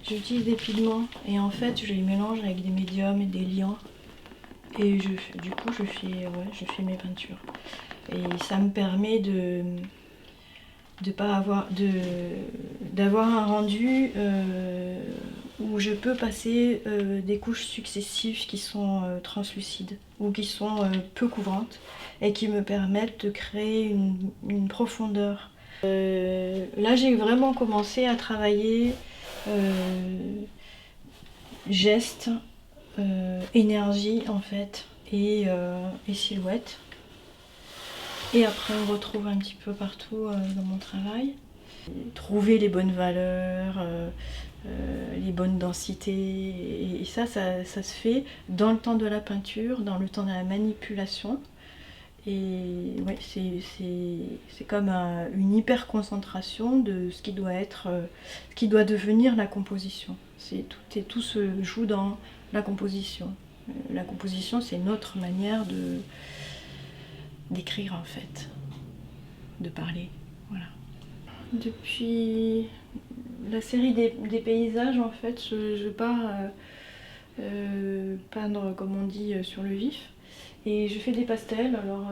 J'utilise des pigments et en fait je les mélange avec des médiums et des liants. Et du coup je fais mes peintures. Et ça me permet d'avoir un rendu où je peux passer des couches successives qui sont translucides ou qui sont peu couvrantes et qui me permettent de créer une profondeur. Là j'ai vraiment commencé à travailler geste, énergie en fait et silhouette. Et après on retrouve un petit peu partout dans mon travail. Trouver les bonnes valeurs, les bonnes densités, et ça se fait dans le temps de la peinture, dans le temps de la manipulation. Et ouais, c'est comme une hyper concentration de ce qui doit être, ce qui doit devenir la composition. Tout se joue dans la composition. La composition, c'est notre manière d'écrire en fait, de parler. Voilà. Depuis la série des paysages, en fait, je pars peindre, comme on dit, sur le vif. Et je fais des pastels. Alors,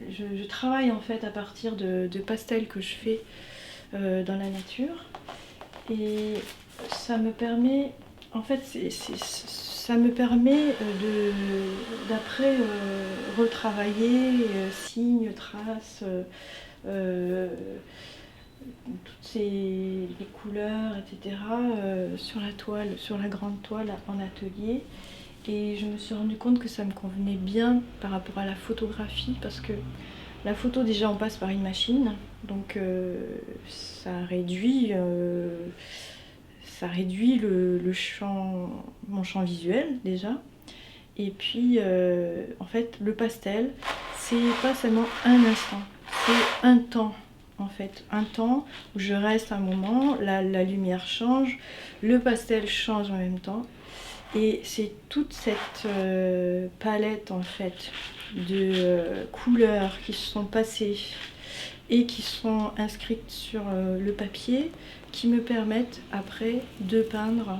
je travaille en fait à partir de pastels que je fais dans la nature. Et ça me permet, en fait, ça me permet d'après retravailler signes, traces, toutes les couleurs, etc. Sur la toile, sur la grande toile en atelier. Et je me suis rendu compte que ça me convenait bien par rapport à la photographie, parce que la photo, déjà on passe par une machine, donc ça réduit mon champ visuel déjà. Et puis en fait le pastel, c'est pas seulement un instant, c'est un temps. En fait, un temps où je reste un moment, la lumière change, le pastel change en même temps. Et c'est toute cette palette en fait de couleurs qui se sont passées et qui sont inscrites sur le papier qui me permettent après de peindre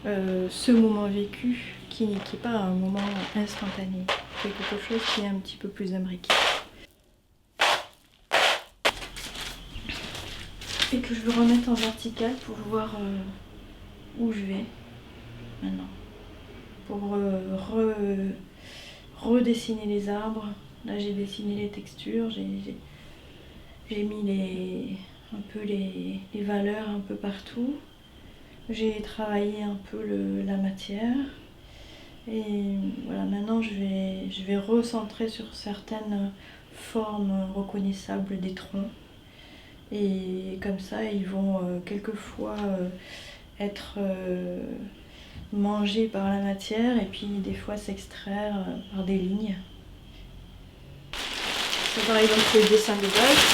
ce moment vécu qui n'est pas un moment instantané, c'est quelque chose qui est un petit peu plus imbriqué. Et que je veux remettre en vertical pour voir où je vais maintenant. Pour redessiner les arbres. Là j'ai dessiné les textures, j'ai mis un peu les valeurs un peu partout. J'ai travaillé un peu la matière. Et voilà, maintenant je vais recentrer sur certaines formes reconnaissables des troncs. Et comme ça, ils vont quelquefois être mangés par la matière et puis des fois s'extraire par des lignes. C'est par exemple le dessin de base.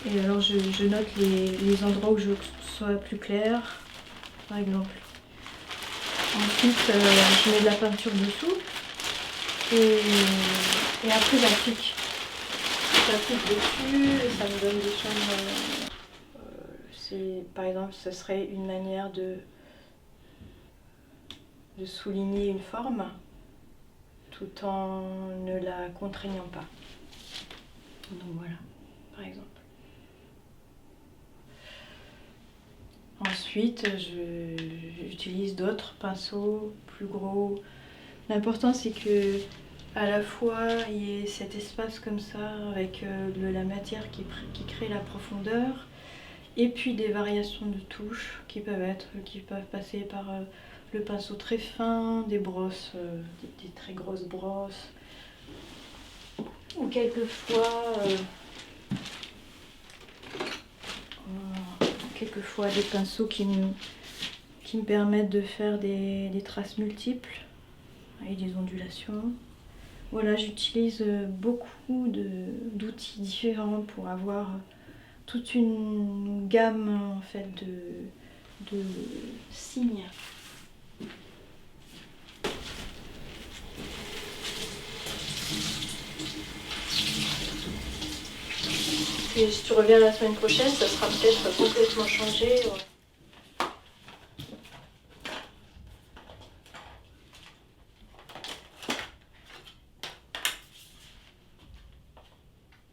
Et alors je note les endroits où je veux que ce soit plus clair, par exemple. Ensuite, je mets de la peinture dessous et après j'applique. J'applique dessus et ça me donne des choses. Par exemple, ce serait une manière de souligner une forme tout en ne la contraignant pas. Donc voilà, par exemple. Ensuite, j'utilise d'autres pinceaux plus gros. L'important c'est que à la fois il y ait cet espace comme ça avec de la matière qui crée la profondeur et puis des variations de touches qui peuvent passer par le pinceau très fin, des brosses, des très grosses brosses ou quelquefois des pinceaux qui me permettent de faire des traces multiples et des ondulations. Voilà, j'utilise beaucoup d'outils différents pour avoir toute une gamme en fait de signes. si tu reviens la semaine prochaine, ça sera peut-être complètement changé. Ouais.